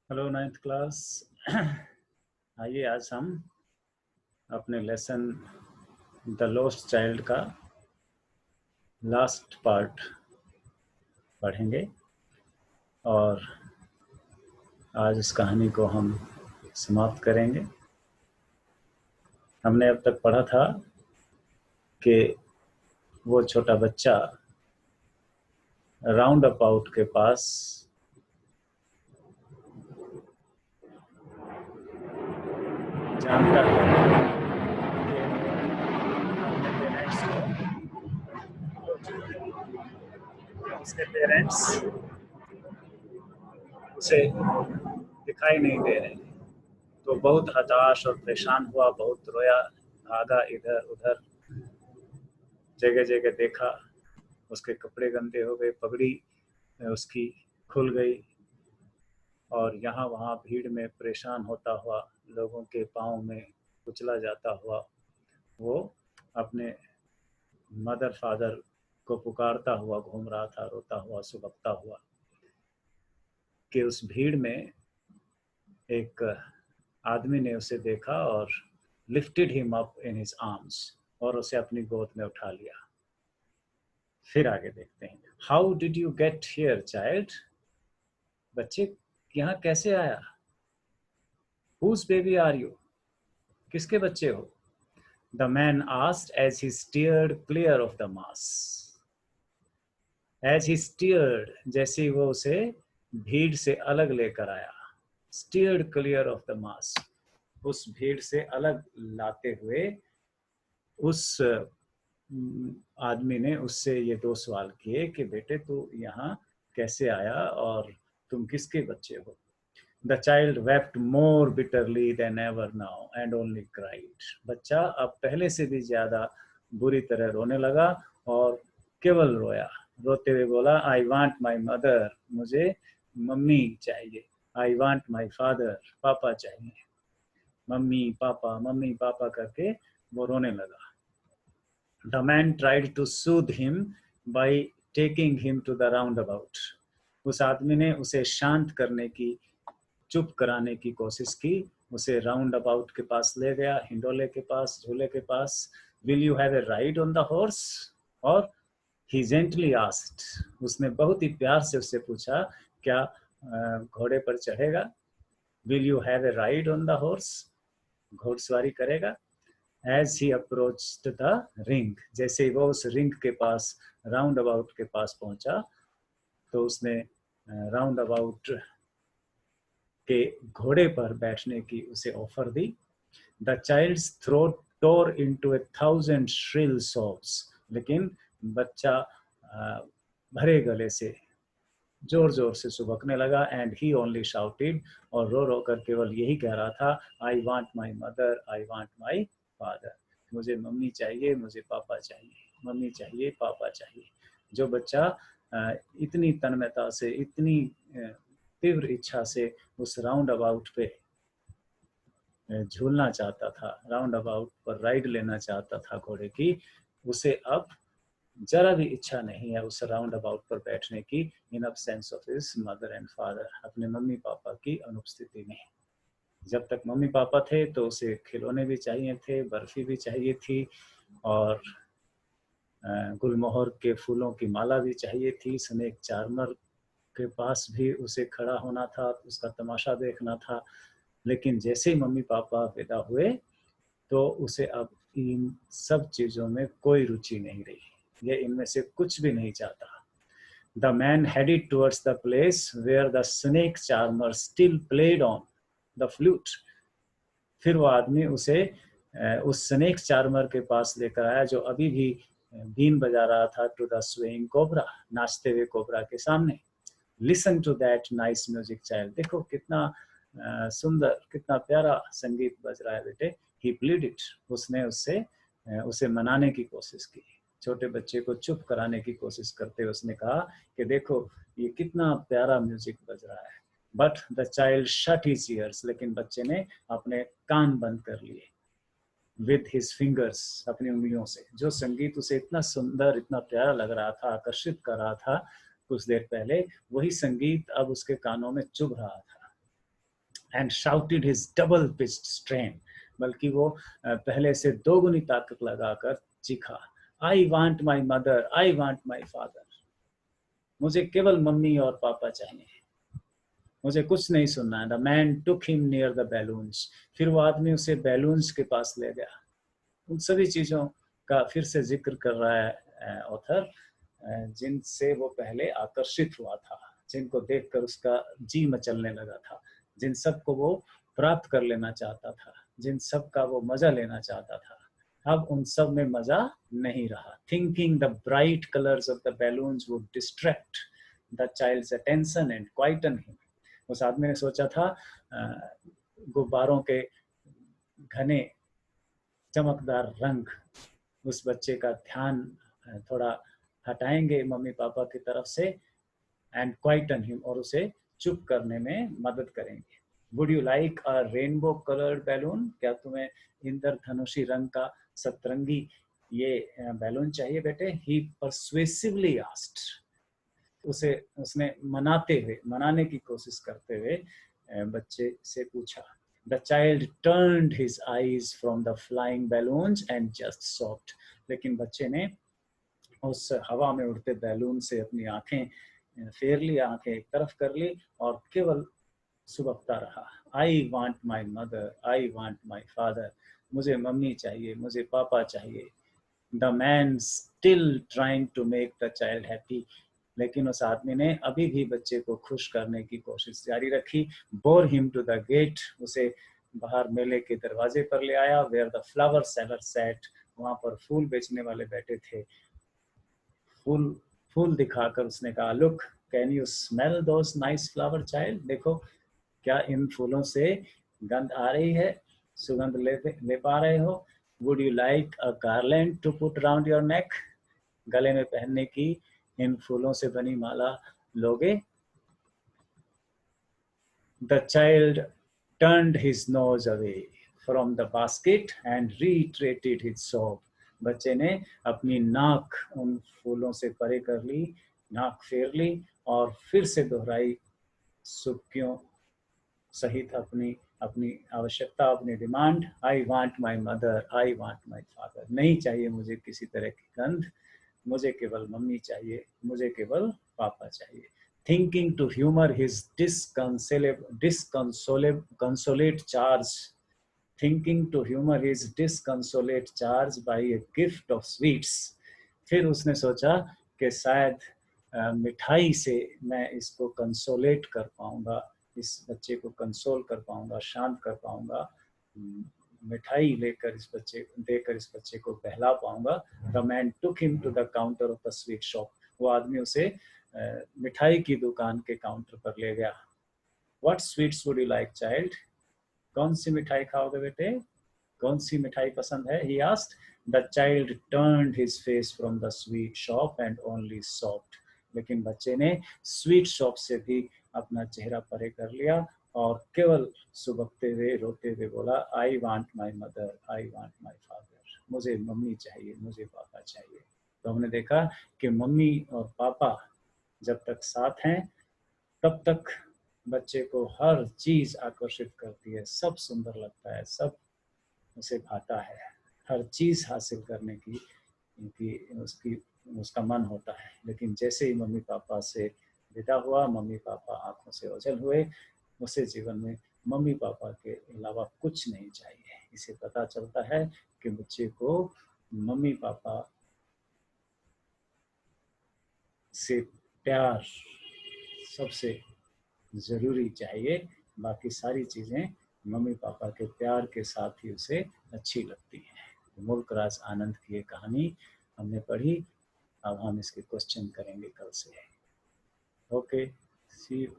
Hello ninth class. आइए आज हम अपने लेसन द लॉस्ट चाइल्ड का लास्ट पार्ट पढ़ेंगे और आज इस कहानी को हम समाप्त करेंगे। हमने अब तक पढ़ा था कि वो छोटा बच्चा राउंड अबाउट के पास जानता है कि अपने पेरेंट्स को उसके पेरेंट्स उसे दिखाई नहीं दे रहे, तो बहुत हताश और परेशान हुआ, बहुत रोया, भागा इधर उधर, जगह जगह देखा। उसके कपड़े गंदे हो गए, पगड़ी उसकी खुल गई और यहाँ वहाँ भीड़ में परेशान होता हुआ, लोगों के पाँव में कुचला जाता हुआ, वो अपने मदर फादर को पुकारता हुआ घूम रहा था, रोता हुआ, सुबकता हुआ कि उस भीड़ में एक आदमी ने उसे देखा और lifted him up in his arms, और उसे अपनी गोद में उठा लिया। फिर आगे देखते हैं। How did you get here child? बच्चे यहाँ कैसे आया? Whose baby are you? किसके बच्चे हो? The man asked as he steered clear of the mass. As he steered, जैसे वो उसे भीड़ से अलग लेकर आया। Steered clear of the mass, उस भीड़ से अलग लाते हुए उस आदमी ने उससे ये दो सवाल किए कि बेटे तू यहाँ कैसे आया और तुम किसके बच्चे हो? The child wept more bitterly than ever now and only cried. बच्चा अब पहले से भी ज्यादा बुरी तरह रोने लगा और केवल रोया। रोते हुए बोला, I want my mother, मुझे मम्मी चाहिए। I want my father, पापा चाहिए। मम्मी पापा करके वो रोने लगा। The man tried to soothe him by taking him to the roundabout. उस आदमी ने उसे शांत करने की, चुप कराने की कोशिश की। उसे राउंड अबाउट के पास ले गया, हिंडोले के पास, झूले के पास। Will you have a ride on the horse? और ही जेंटली आस्क्ड, उसने बहुत ही प्यार से उससे पूछा, क्या घोड़े पर चढ़ेगा? Will you have a ride on the horse? घोड़सवारी करेगा? As he approached the ring, जैसे ही वो उस रिंग के पास, राउंड अबाउट के पास पहुंचा, तो उसने राउंड अबाउट के घोड़े पर बैठने की उसे ऑफर दी। The child's throat tore into 1,000 shrill sobs, लेकिन बच्चा भरे गले से जोर जोर से सुबकने लगा। एंड ही ओनली शाउटेड, और रो रो कर केवल यही कह रहा था, I want my mother, I want my father, मुझे मम्मी चाहिए, मुझे पापा चाहिए, मम्मी चाहिए, पापा चाहिए। जो बच्चा इतनी तन्मयता से, इतनी तीव्र इच्छा से उस राउंड अबाउट पे झूलना चाहता था, राउंड अबाउट पर राइड लेना चाहता था घोड़े की, उसे अब जरा भी इच्छा नहीं है उस राउंड अबाउट पर बैठने की, इन absence of his mother and father, अपने मम्मी पापा की अनुपस्थिति में। जब तक मम्मी पापा थे तो उसे खिलौने भी चाहिए थे, बर्फी भी चाहिए थी, और गुलमोहर के फूलों की माला भी चाहिए थी। स्नेक चार्मर के पास भी उसे खड़ा होना था, उसका तमाशा देखना था। लेकिन जैसे ही मम्मी पापा विदा हुए तो उसे अब इन सब चीजों में कोई रुचि नहीं रही, ये इनमें से कुछ भी नहीं चाहता। The man headed towards the place where the snake charmer still played on the flute. फिर वो आदमी उसे उस स्नेक चार्मर के पास लेकर आया जो अभी भी बीन बजा रहा था, टू द स्वेइंग कोबरा, नाचते हुए कोबरा के सामने। Listen to that nice music child, देखो कितना सुंदर, कितना प्यारा संगीत बज रहा है बेटे। ही प्लीडेड, उसने उससे उसे मनाने की कोशिश की, छोटे बच्चे को चुप कराने की कोशिश करते हुए उसने कहा कि देखो ये कितना प्यारा म्यूजिक बज रहा है। But the child shut his years, लेकिन बच्चे ने अपने कान बंद कर लिए। विद हिज फिंगर्स, अपनी उंगलियों से। जो संगीत उसे इतना सुंदर, इतना प्यारा लग रहा था, आकर्षित कर रहा था कुछ देर पहले, वही संगीत अब उसके कानों में चुभ रहा था। and shouted his double pitched strain, बल्कि वो पहले से दोगुनी ताकत लगाकर चीखा, I want my mother, I want my father, मुझे केवल मम्मी और पापा चाहिए, मुझे कुछ नहीं सुनना है। The man took him near the balloons, फिर वो आदमी उसे बैलून्स के पास ले गया। उन सभी चीज़ों का फिर से जिक्र कर रहा है ऑथर, जिनसे वो पहले आकर्षित हुआ था, जिनको देखकर उसका जी मचलने लगा था, जिन सब को वो प्राप्त कर लेना चाहता था, जिन सब का वो मजा लेना चाहता था, अब उन सब में मजा नहीं रहा। Thinking the bright colours of the balloons would distract the child's attention and quieten him, उस आदमी ने सोचा था गुब्बारों के घने चमकदार रंग उस बच्चे का ध्यान थोड़ा हटाएंगे मम्मी पापा की तरफ से, एंड क्वाइटन हिम, और उसे चुप करने में मदद करेंगे। Would you like a rainbow coloured balloon, क्या तुम्हें इंद्रधनुषी रंग का सतरंगी ये बैलून चाहिए बेटे? ही परसुएसिवली आस्क्ड, उसने मनाने की कोशिश करते हुए बच्चे से पूछा। The child turned his eyes from the flying balloons and just sobbed, लेकिन बच्चे ने उस हवा में उड़ते बैलून से अपनी आंखें फेर ली, आंखें एक तरफ कर ली और केवल सुबकता रहा। I want my mother, I want my father, मुझे मम्मी चाहिए, मुझे पापा चाहिए। The man still trying to make the child happy, लेकिन उस आदमी ने अभी भी बच्चे को खुश करने की कोशिश जारी रखी। Bore him to the gate, उसे बाहर मेले के दरवाजे पर ले आया। Where the flower seller sat, वहाँ पर फूल बेचने वाले बैठे थे। फूल दिखाकर उसने कहा, Look, can you smell those nice flower child? देखो क्या इन फूलों से गंध आ रही है, सुगंध ले पा रहे हो? Would you like a garland to put around your neck, गले में पहनने की इन फूलों से बनी माला लोगे? The child turned his nose away from the basket and reiterated his sob, बच्चे ने अपनी नाक उन फूलों से परे कर ली, नाक फेर ली और फिर से दोहराई सुबकियों सहित अपनी अपनी आवश्यकता, अपनी demand. I want my mother, I want my father, नहीं चाहिए मुझे किसी तरह की गंध, मुझे केवल मम्मी चाहिए, मुझे केवल पापा चाहिए। Thinking to humor his disconsolate charge, thinking to humor his disconsolate charge by a gift of sweets, फिर उसने सोचा कि शायद मिठाई से मैं इसको कंसोलेट कर पाऊंगा, इस बच्चे को कंसोल कर पाऊंगा, शांत कर पाऊंगा, मिठाई लेकर इस बच्चे को बहला पाऊंगा। The man took him to the counter of the sweet shop, वो आदमी उसे मिठाई की दुकान के काउंटर पर ले गया। What sweets would you like, child? कौन सी मिठाई खाओगे बेटे, कौन सी मिठाई पसंद है? He asked. The child turned his face from the sweet shop and only sobbed, लेकिन बच्चे ने स्वीट शॉप से भी अपना चेहरा परे कर लिया और केवल सुबकते हुए रोते हुए बोला, I want my mother, I want my father, मुझे मम्मी चाहिए, मुझे पापा चाहिए। तो हमने देखा कि मम्मी और पापा जब तक साथ हैं तब तक बच्चे को हर चीज आकर्षित करती है, सब सुंदर लगता है, सब उसे भाता है, हर चीज हासिल करने की उसका मन होता है। लेकिन जैसे ही मम्मी पापा से विदा हुआ, मम्मी पापा आंखों से ओझल हुए, उसे जीवन में मम्मी पापा के अलावा कुछ नहीं चाहिए। इसे पता चलता है कि बच्चे को मम्मी पापा से प्यार सबसे जरूरी चाहिए, बाकी सारी चीजें मम्मी पापा के प्यार के साथ ही उसे अच्छी लगती हैं। मुल्क राज आनंद की ये कहानी हमने पढ़ी, अब हम इसके क्वेश्चन करेंगे कल से। Okay, see you.